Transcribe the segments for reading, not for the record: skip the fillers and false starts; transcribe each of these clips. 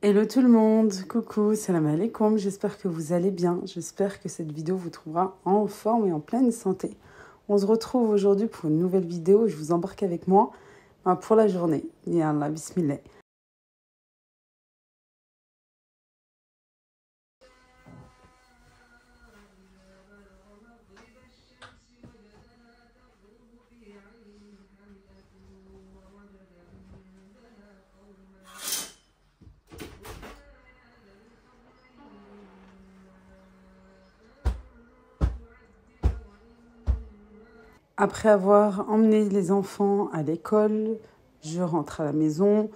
Hello tout le monde, coucou, salam alaikum, j'espère que vous allez bien, j'espère que cette vidéo vous trouvera en forme et en pleine santé. On se retrouve aujourd'hui pour une nouvelle vidéo, je vous embarque avec moi pour la journée. Yallah, bismillah. Après avoir emmené les enfants à l'école, je rentre à la maison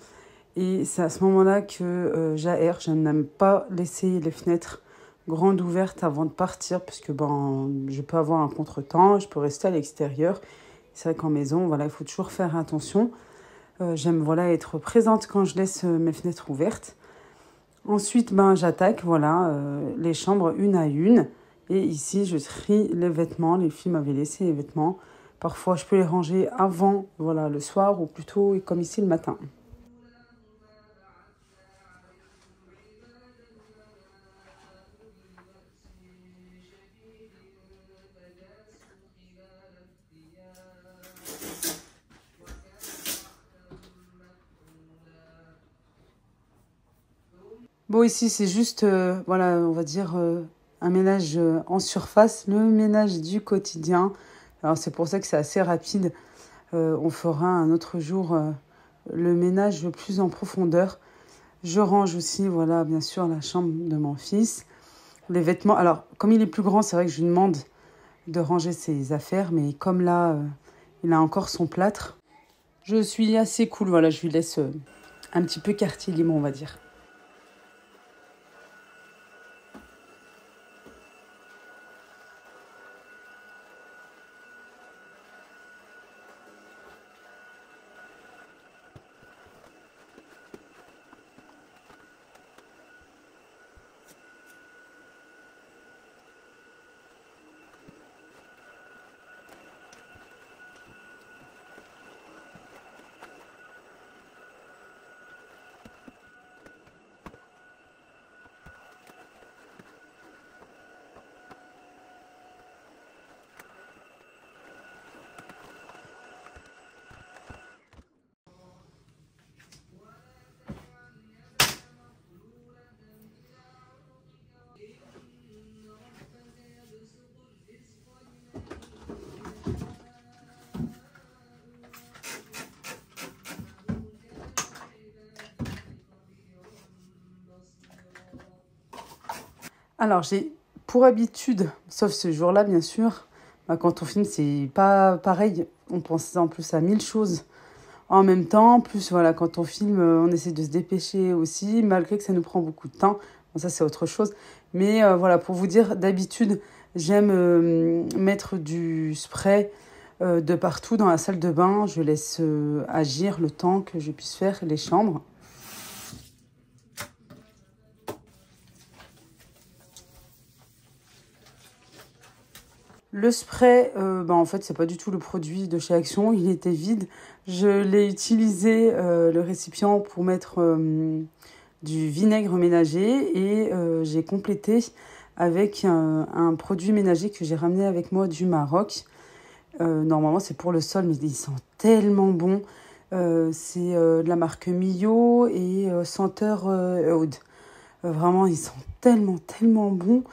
et c'est à ce moment-là que j'aère. Je n'aime pas laisser les fenêtres grandes ouvertes avant de partir parce que je peux avoir un contretemps, je peux rester à l'extérieur. C'est vrai qu'en maison, voilà, il faut toujours faire attention. J'aime voilà, être présente quand je laisse mes fenêtres ouvertes. Ensuite, j'attaque voilà, les chambres une à une. Et ici, je trie les vêtements. Les filles m'avaient laissé les vêtements. Parfois, je peux les ranger avant, voilà, le soir, ou plutôt comme ici le matin. Bon, ici, c'est juste, voilà, on va dire, un ménage en surface, le ménage du quotidien. Alors, c'est pour ça que c'est assez rapide. On fera un autre jour le ménage plus en profondeur. Je range aussi, voilà, bien sûr, la chambre de mon fils. Les vêtements, alors, comme il est plus grand, c'est vrai que je lui demande de ranger ses affaires, mais comme là, il a encore son plâtre, je suis assez cool, voilà, je lui laisse un petit peu quartier libre, on va dire. Alors, j'ai pour habitude, sauf ce jour-là, bien sûr, quand on filme, c'est pas pareil. On pense en plus à mille choses en même temps. Plus, voilà, quand on filme, on essaie de se dépêcher aussi, malgré que ça nous prend beaucoup de temps. Bon, ça, c'est autre chose. Mais voilà, pour vous dire, d'habitude, j'aime mettre du spray de partout dans la salle de bain. Je laisse agir le temps que je puisse faire les chambres. Le spray, en fait, c'est pas du tout le produit de chez Action. Il était vide. Je l'ai utilisé, le récipient, pour mettre du vinaigre ménager et j'ai complété avec un produit ménager que j'ai ramené avec moi du Maroc. Normalement, c'est pour le sol, mais ils sont tellement bons. C'est de la marque Mio et senteur Oud. Vraiment, ils sont tellement, tellement bons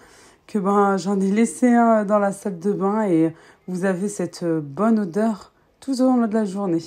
que j'en ai laissé un dans la salle de bain et vous avez cette bonne odeur tout au long de la journée.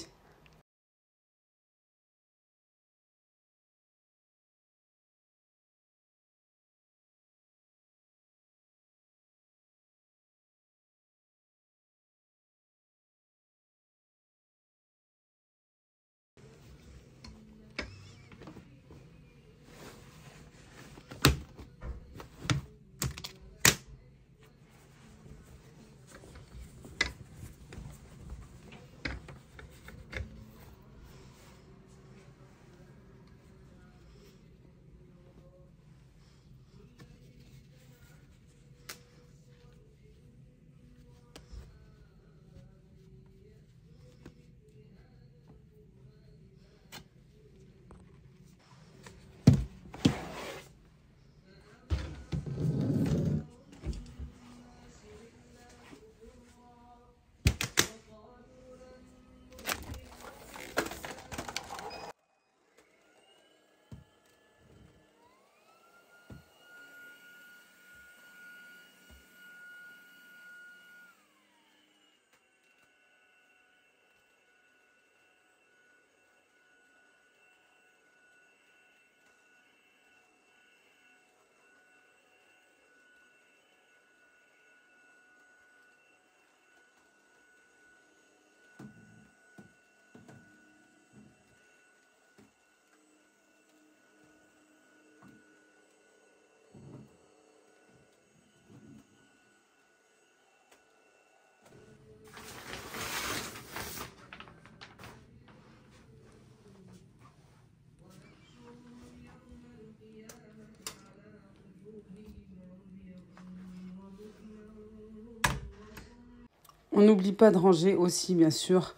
On n'oublie pas de ranger aussi, bien sûr,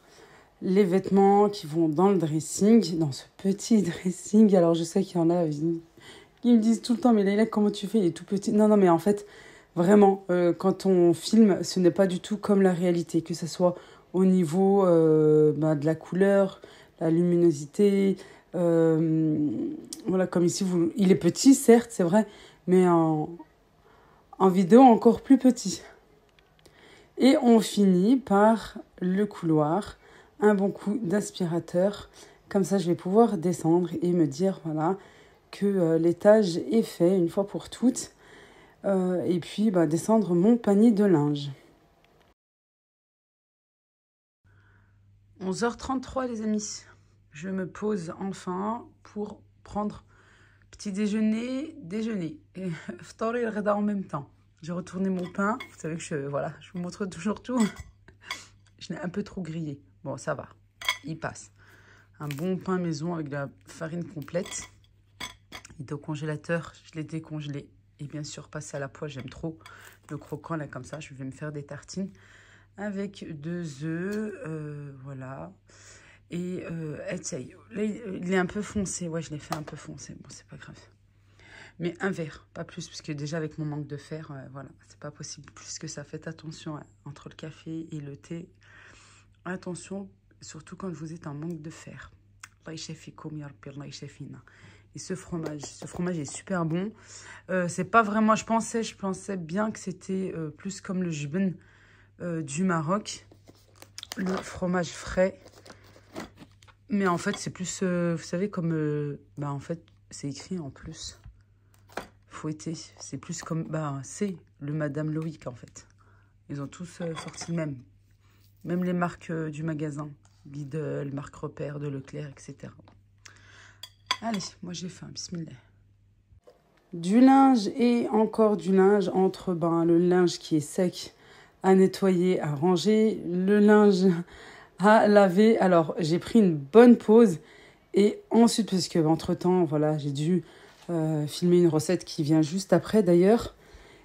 les vêtements qui vont dans le dressing, dans ce petit dressing. Alors, je sais qu'il y en a qui me disent tout le temps, mais Leïla, comment tu fais? Il est tout petit. Non, non, mais en fait, vraiment, quand on filme, ce n'est pas du tout comme la réalité, que ce soit au niveau de la couleur, la luminosité. Voilà, comme ici, il est petit, certes, c'est vrai, mais en vidéo, encore plus petit. Et on finit par le couloir, un bon coup d'aspirateur. Comme ça, je vais pouvoir descendre et me dire, voilà, que l'étage est fait une fois pour toutes. Et puis, descendre mon panier de linge. 11h33, les amis. Je me pose enfin pour prendre petit déjeuner et ftar et reda en même temps. J'ai retourné mon pain. Vous savez que je vous montre toujours tout. Je l'ai un peu trop grillé. Bon, ça va. Il passe. Un bon pain maison avec de la farine complète. Il était au congélateur. Je l'ai décongelé. Et bien sûr, passé à la poêle. J'aime trop le croquant, là, comme ça. Je vais me faire des tartines avec 2 œufs. Voilà. Et essaye. Là, il est un peu foncé. Ouais, je l'ai fait un peu foncé. Bon, c'est pas grave. Mais un verre, pas plus, parce que déjà avec mon manque de fer, voilà, c'est pas possible plus que ça. Faites attention entre le café et le thé. Attention, surtout quand vous êtes en manque de fer. Et ce fromage est super bon. C'est pas vraiment, je pensais bien que c'était plus comme le jbin du Maroc, le fromage frais. Mais en fait, c'est plus, vous savez, comme, en fait, c'est écrit en plus. Fouetté, c'est plus comme, c'est le Madame Loïc, en fait. Ils ont tous sorti le même. Même les marques du magasin. Lidl, marque Repère, de Leclerc, etc. Allez, moi j'ai faim, bismillah. Du linge et encore du linge, entre le linge qui est sec à nettoyer, à ranger, le linge à laver. Alors, j'ai pris une bonne pause et ensuite, parce que entre-temps, voilà, j'ai dû filmer une recette qui vient juste après d'ailleurs.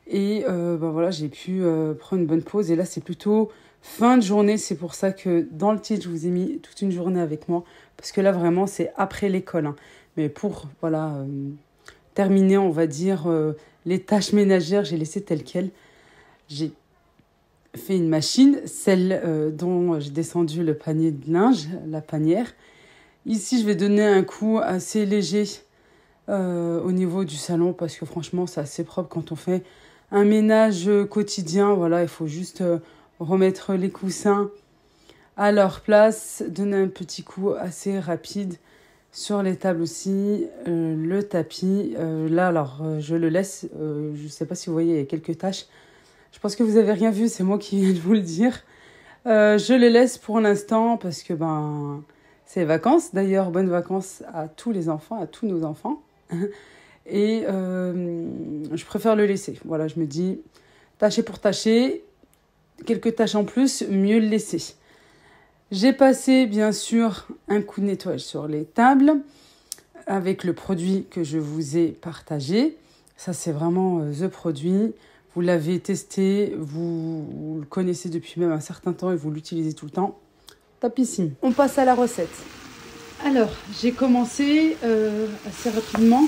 Et voilà, j'ai pu prendre une bonne pause. Et là, c'est plutôt fin de journée. C'est pour ça que dans le titre, je vous ai mis toute une journée avec moi. Parce que là, vraiment, c'est après l'école. Hein. Mais pour, voilà, terminer, on va dire, les tâches ménagères, j'ai laissé telles quelles. J'ai fait une machine, celle dont j'ai descendu le panier de linge, la panière. Ici, je vais donner un coup assez léger au niveau du salon. Parce que franchement, c'est assez propre quand on fait un ménage quotidien. Voilà, il faut juste remettre les coussins à leur place, donner un petit coup assez rapide sur les tables aussi, le tapis. Là, alors, je le laisse. Je ne sais pas si vous voyez, il y a quelques taches. Je pense que vous n'avez rien vu, c'est moi qui viens de vous le dire. Je le laisse pour l'instant parce que c'est les vacances. D'ailleurs, bonnes vacances à tous les enfants, à tous nos enfants. Et je préfère le laisser. Voilà, je me dis, tâcher pour tâcher, quelques tâches en plus, mieux le laisser. J'ai passé, bien sûr, un coup de nettoyage sur les tables avec le produit que je vous ai partagé. Ça, c'est vraiment the produit. Vous l'avez testé, vous le connaissez depuis même un certain temps et vous l'utilisez tout le temps. Topissime. On passe à la recette. Alors, j'ai commencé assez rapidement.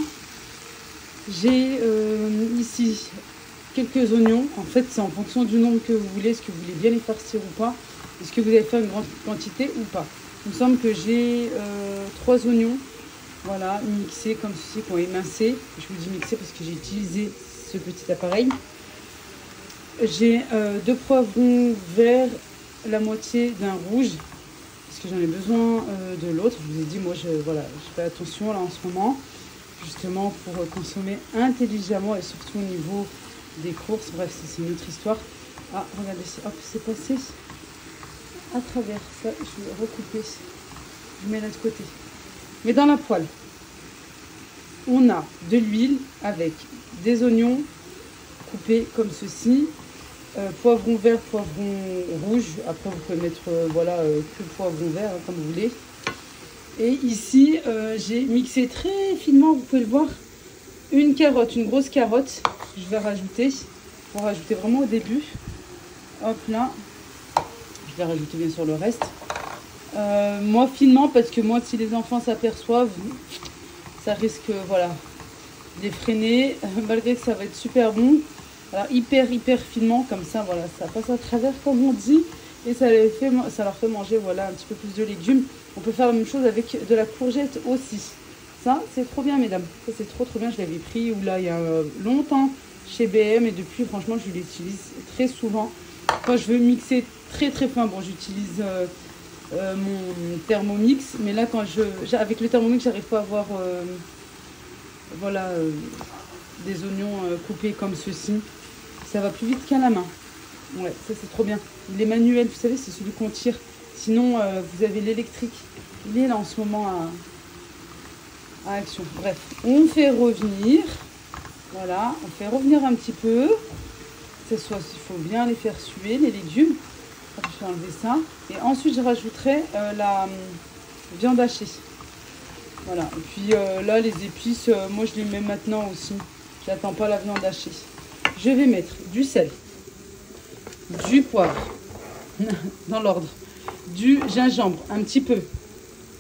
J'ai ici quelques oignons. En fait, c'est en fonction du nombre que vous voulez. Est-ce que vous voulez bien les farcir ou pas? Est-ce que vous allez faire une grande quantité ou pas? Il me semble que j'ai 3 oignons. Voilà, mixés comme ceci, qui ont émincé. Je vous dis mixés parce que j'ai utilisé ce petit appareil. J'ai 2 poivrons verts, la moitié d'un rouge. Parce que j'en ai besoin de l'autre. Je vous ai dit, moi, je fais attention là en ce moment. Justement pour consommer intelligemment et surtout au niveau des courses. Bref, c'est une autre histoire. Ah, regardez, hop, c'est passé à travers. Ça, je vais recouper. Je mets là de côté. Mais dans la poêle, on a de l'huile avec des oignons coupés comme ceci. Poivron vert, poivron rouge. Après, vous pouvez mettre que poivron vert, hein, comme vous voulez. Et ici, j'ai mixé très finement, vous pouvez le voir, une carotte, une grosse carotte. Je vais rajouter, pour rajouter vraiment au début. Hop là. vais rajouter bien sûr le reste. Moins finement parce que moi, si les enfants s'aperçoivent, ça risque, voilà, de les freiner, malgré que ça va être super bon. Alors hyper finement, comme ça, voilà, ça passe à travers comme on dit. Et ça leur fait manger, voilà, un petit peu plus de légumes. On peut faire la même chose avec de la courgette aussi. Ça, c'est trop bien, mesdames. Ça, c'est trop bien. Je l'avais pris là il y a longtemps chez BM. Et depuis, franchement, je l'utilise très souvent. Quand je veux mixer très fin, bon, j'utilise mon Thermomix. Mais là, avec le Thermomix, j'arrive pas à avoir voilà, des oignons coupés comme ceci. Ça va plus vite qu'à la main. Ouais, ça c'est trop bien. Il est manuel, vous savez, c'est celui qu'on tire. Sinon, vous avez l'électrique. Il est là en ce moment à action. Bref, on fait revenir. Voilà, on fait revenir un petit peu. Il faut bien les faire suer, les légumes. Je vais enlever ça. Et ensuite, je rajouterai la viande hachée. Voilà. Et puis là, les épices, moi je les mets maintenant aussi. J'attends pas la viande hachée. Je vais mettre du sel, du poivre, dans l'ordre, du gingembre, un petit peu,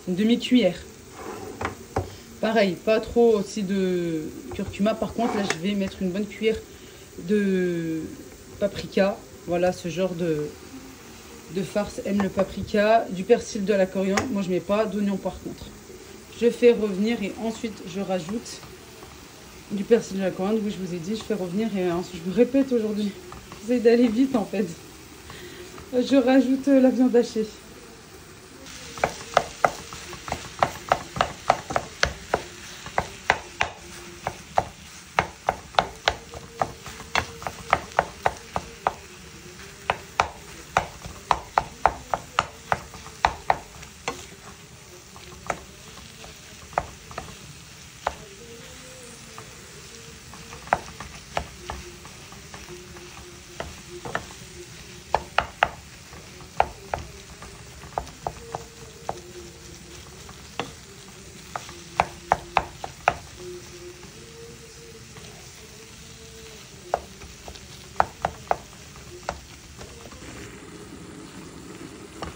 une demi-cuillère. Pareil, pas trop aussi de curcuma. Par contre, là, je vais mettre une bonne cuillère de paprika. Voilà, ce genre de farce aime le paprika. Du persil, de la coriandre. Moi, je mets pas d'oignon par contre. Je fais revenir et ensuite, je rajoute du persil, de la coriandre. Oui, je vous ai dit, je fais revenir et ensuite, je me répète aujourd'hui. J'essaie d'aller vite en fait. Je rajoute la viande hachée.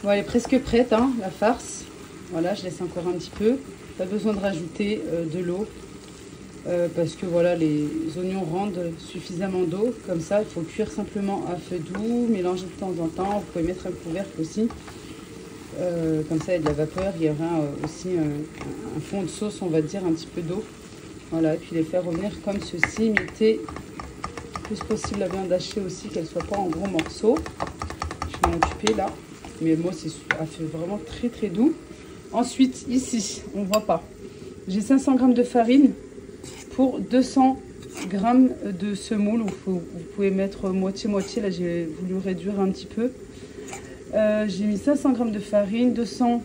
Bon, elle est presque prête, hein, la farce. Voilà, je laisse encore un petit peu. Pas besoin de rajouter de l'eau. Parce que voilà, les oignons rendent suffisamment d'eau. Comme ça, il faut cuire simplement à feu doux, mélanger de temps en temps. Vous pouvez mettre un couvercle aussi. Comme ça, il y a de la vapeur. Il y aura aussi un fond de sauce, on va dire, un petit peu d'eau. Voilà, et puis les faire revenir comme ceci. Mettez le plus possible la viande hachée aussi, qu'elle ne soit pas en gros morceaux. Je vais m'en occuper là. Mais moi, c'est vraiment très doux. Ensuite, ici, on ne voit pas. J'ai 500 g de farine pour 200 g de semoule. Vous pouvez mettre moitié-moitié. Là, j'ai voulu réduire un petit peu. J'ai mis 500 g de farine, 200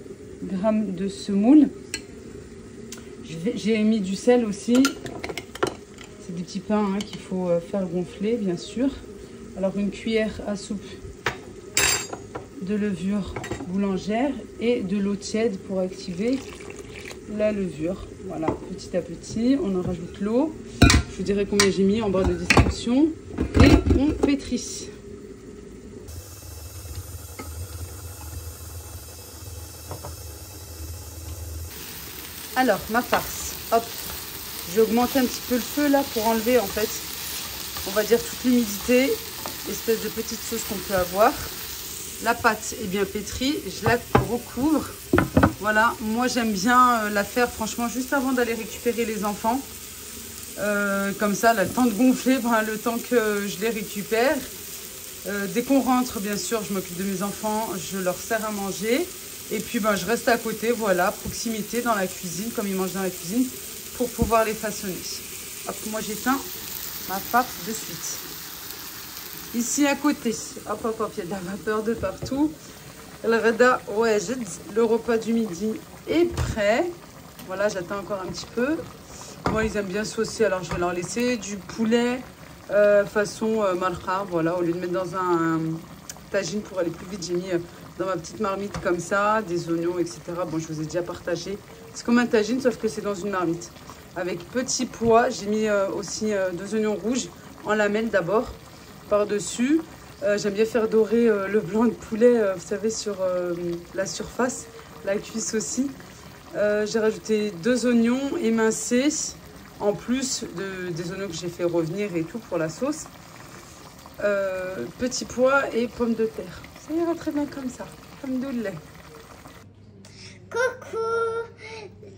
g de semoule. J'ai mis du sel aussi. C'est des petits pains hein, qu'il faut faire gonfler, bien sûr. Alors, une cuillère à soupe de levure boulangère et de l'eau tiède pour activer la levure. Voilà, petit à petit, on en rajoute l'eau. Je vous dirai combien j'ai mis en barre de description. Et on pétrit. Alors, ma farce. Hop, j'ai augmenté un petit peu le feu là pour enlever en fait, on va dire toute l'humidité, espèce de petite sauce qu'on peut avoir. La pâte est bien pétrie, je la recouvre. Voilà, moi j'aime bien la faire franchement juste avant d'aller récupérer les enfants. Comme ça, là, le temps de gonfler, le temps que je les récupère. Dès qu'on rentre, bien sûr, je m'occupe de mes enfants, je leur sers à manger. Et puis je reste à côté, voilà, proximité dans la cuisine, comme ils mangent dans la cuisine, pour pouvoir les façonner. Hop, moi j'éteins ma farce de suite. Ici à côté, hop, il y a de la vapeur de partout. Le repas du midi est prêt. Voilà, j'attends encore un petit peu. Moi, ils aiment bien saucer, alors je vais leur laisser du poulet façon malcha. Voilà, au lieu de mettre dans un tagine pour aller plus vite, j'ai mis dans ma petite marmite comme ça, des oignons, etc. Bon, je vous ai déjà partagé. C'est comme un tagine, sauf que c'est dans une marmite. Avec petit pois, j'ai mis aussi 2 oignons rouges en lamelles d'abord. Par-dessus, J'aime bien faire dorer le blanc de poulet, vous savez, sur la surface, la cuisse aussi. J'ai rajouté 2 oignons émincés, en plus des oignons que j'ai fait revenir et tout pour la sauce. Petits pois et pommes de terre. Ça ira très bien comme ça, comme de lait. Coucou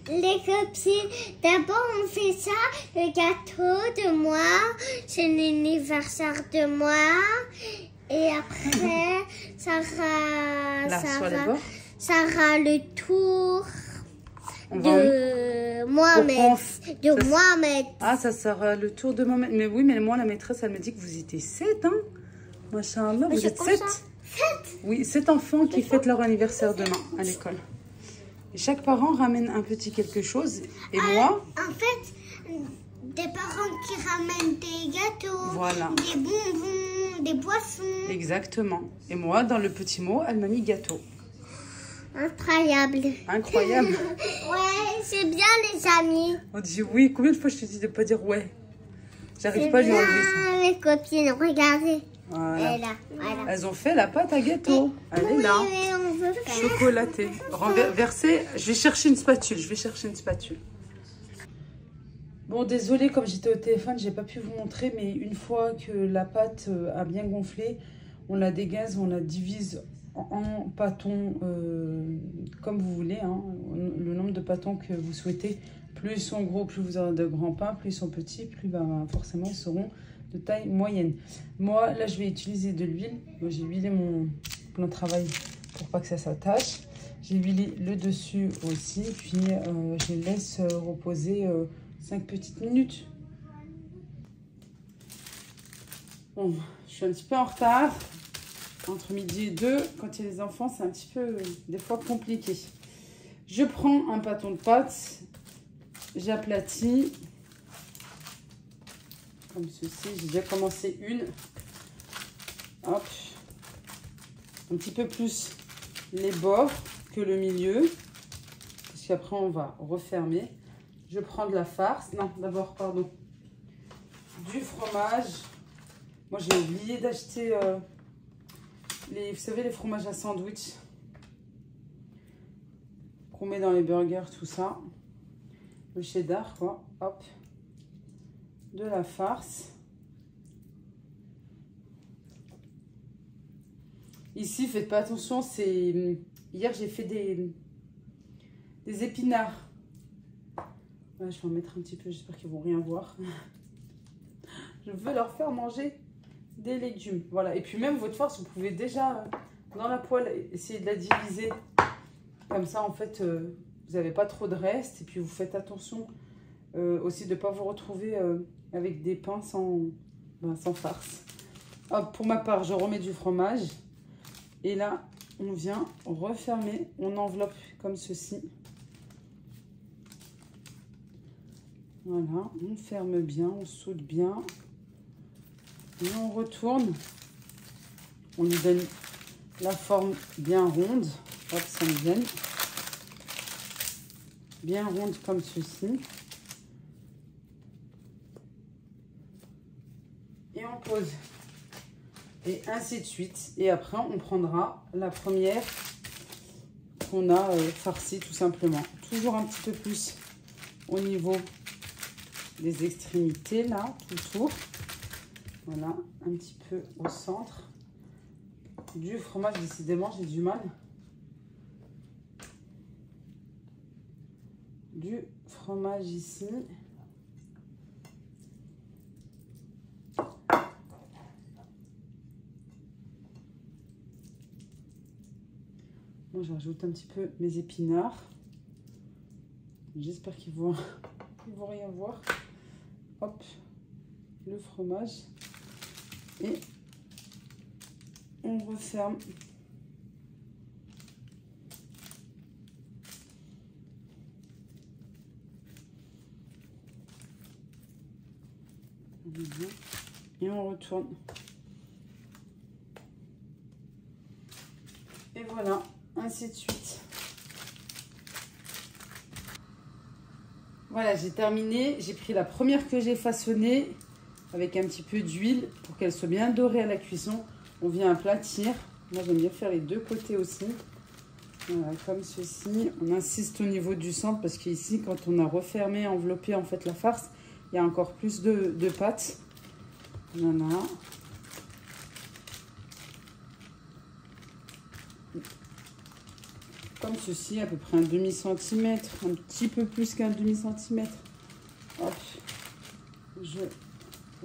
les copines, d'abord on fait ça, le gâteau de moi, c'est l'anniversaire de moi, et après ça sera le tour de Mohamed. Ah, ça sera le tour de Mohamed. Mais oui, mais moi la maîtresse elle me dit que vous étiez 7, hein. Machallah, vous êtes 7. Oui, 7 enfants qui fêtent leur anniversaire demain à l'école. Et chaque parent ramène un petit quelque chose. Et moi... En fait, des parents qui ramènent des gâteaux, voilà, des bonbons, des boissons. Exactement. Et moi, dans le petit mot, elle m'a mis gâteau. Incroyable. Incroyable. Ouais, c'est bien les amis. On dit oui. Combien de fois je te dis de ne pas dire ouais? J'arrive pas à lui enlever ça. Les copines, regardez. Voilà. Elle est là, voilà. Elles ont fait la pâte à gâteau. Elle est là. Oui, on veut faire. Chocolatée. Renversée. Je vais chercher une spatule. Bon, désolée, comme j'étais au téléphone, j'ai pas pu vous montrer. Mais une fois que la pâte a bien gonflé, on la dégaze, on la divise en pâtons comme vous voulez. Hein, le nombre de pâtons que vous souhaitez. Plus ils sont gros, plus vous aurez de grands pains. Plus ils sont petits, plus forcément ils seront de taille moyenne. Moi, là, je vais utiliser de l'huile. Moi, j'ai huilé mon plan de travail pour pas que ça s'attache. J'ai huilé le dessus aussi. Puis, je laisse reposer 5 petites minutes. Bon, je suis un petit peu en retard. Entre midi et 2, quand il y a les enfants, c'est un petit peu, des fois, compliqué. Je prends un pâton de pâte. J'aplatis. Comme ceci, j'ai déjà commencé une. Hop. Un petit peu plus les bords que le milieu. Parce qu'après, on va refermer. Je prends de la farce. Non, d'abord, pardon. Du fromage. Moi, j'ai oublié d'acheter vous savez, les fromages à sandwich. Qu'on met dans les burgers, tout ça. Le cheddar, quoi. Hop. De la farce. Ici, faites pas attention, c'est... Hier, j'ai fait des épinards. Ouais, je vais en mettre un petit peu, j'espère qu'ils vont rien voir. Je veux leur faire manger des légumes. Voilà, et puis même votre farce, vous pouvez déjà, dans la poêle, essayer de la diviser. Comme ça, en fait, vous n'avez pas trop de reste. Et puis, vous faites attention aussi de ne pas vous retrouver... avec des pains sans farce. Hop, pour ma part, je remets du fromage. Et là, on vient refermer. On enveloppe comme ceci. Voilà, on ferme bien, on soude bien. Et on retourne. On lui donne la forme bien ronde. Hop, ça me vienne. Bien ronde comme ceci. Et on pose. Et ainsi de suite. Et après, on prendra la première qu'on a farcie tout simplement. Toujours un petit peu plus au niveau des extrémités, là, tout autour. Voilà, un petit peu au centre. Du fromage, décidément, j'ai du mal. Du fromage ici. Bon, je rajoute un petit peu mes épinards. J'espère qu'ils vont rien voir. Hop, le fromage. Et on referme. Et on retourne. Et voilà, ainsi de suite. Voilà, j'ai terminé. J'ai pris la première que j'ai façonnée avec un petit peu d'huile pour qu'elle soit bien dorée à la cuisson. on vient aplatir. Moi, j'aime bien faire les deux côtés aussi. Voilà, comme ceci. On insiste au niveau du centre parce qu'ici, quand on a refermé, enveloppé en fait la farce, il y a encore plus de pâte. Voilà. Comme ceci, à peu près un demi-centimètre, un petit peu plus qu'un demi-centimètre. Hop, je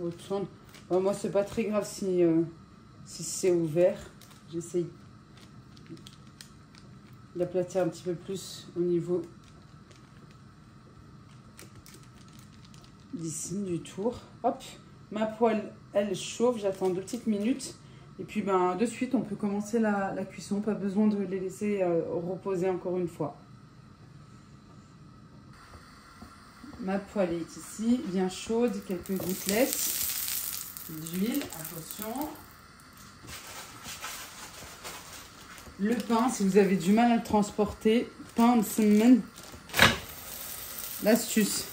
retourne. Bon, moi, c'est pas très grave si c'est ouvert. J'essaye d'aplatir un petit peu plus au niveau d'ici, du tour. Hop, ma poêle, elle chauffe. J'attends 2 petites minutes. Et puis, ben, de suite, on peut commencer la cuisson. Pas besoin de les laisser reposer encore une fois. Ma poêle est ici, bien chaude. Quelques gouttelettes d'huile. Attention. Le pain, si vous avez du mal à le transporter, pain de semaine, l'astuce.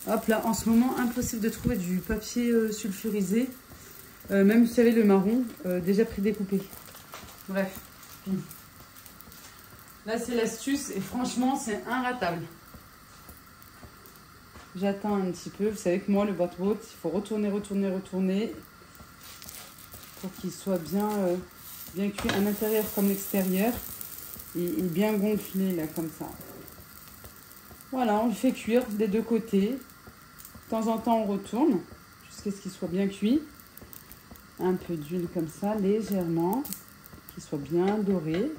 Hop là, en ce moment, impossible de trouver du papier sulfurisé. Même, vous savez, le marron, déjà prédécoupé. Bref. Là, c'est l'astuce et franchement, c'est inratable. J'attends un petit peu. Vous savez que moi, le boîte-boîte, il faut retourner pour qu'il soit bien cuit à l'intérieur comme l'extérieur et bien gonflé, là, comme ça. Voilà, on le fait cuire des deux côtés. De temps en temps, on retourne jusqu'à ce qu'il soit bien cuit. Un peu d'huile comme ça, légèrement, qu'il soit bien doré.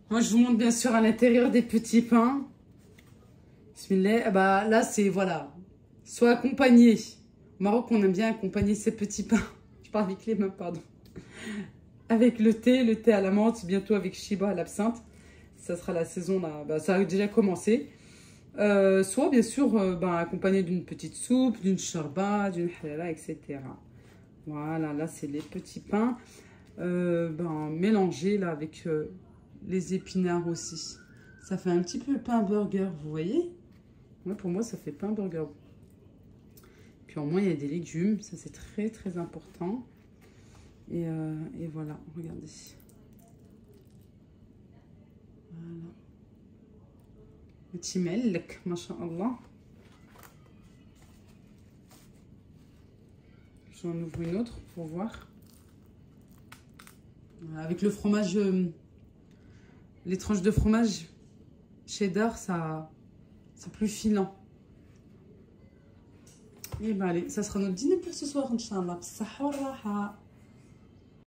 Moi, je vous montre bien sûr à l'intérieur des petits pains. Bismillah. Bah, là, c'est, voilà, soit accompagné. Au Maroc, on aime bien accompagner ces petits pains. Je parle avec les mains, pardon. Avec le thé à la menthe, bientôt avec Shiba à l'absinthe. Ça sera la saison, là, bah, ça a déjà commencé. Soit, bien sûr, accompagné d'une petite soupe, d'une charba, d'une halala, etc. Voilà, là, c'est les petits pains mélangés là, avec les épinards aussi. Ça fait un petit peu pain burger, vous voyez? Ouais, pour moi, ça fait pain burger. Puis au moins, il y a des légumes. Ça, c'est très, très important. Et voilà, regardez. Voilà. Petit melk, masha'Allah. J'en ouvre une autre pour voir. Voilà, avec le fromage, les tranches de fromage cheddar, c'est plus filant. Et ben allez, ça sera notre dîner pour ce soir, Inch'Allah.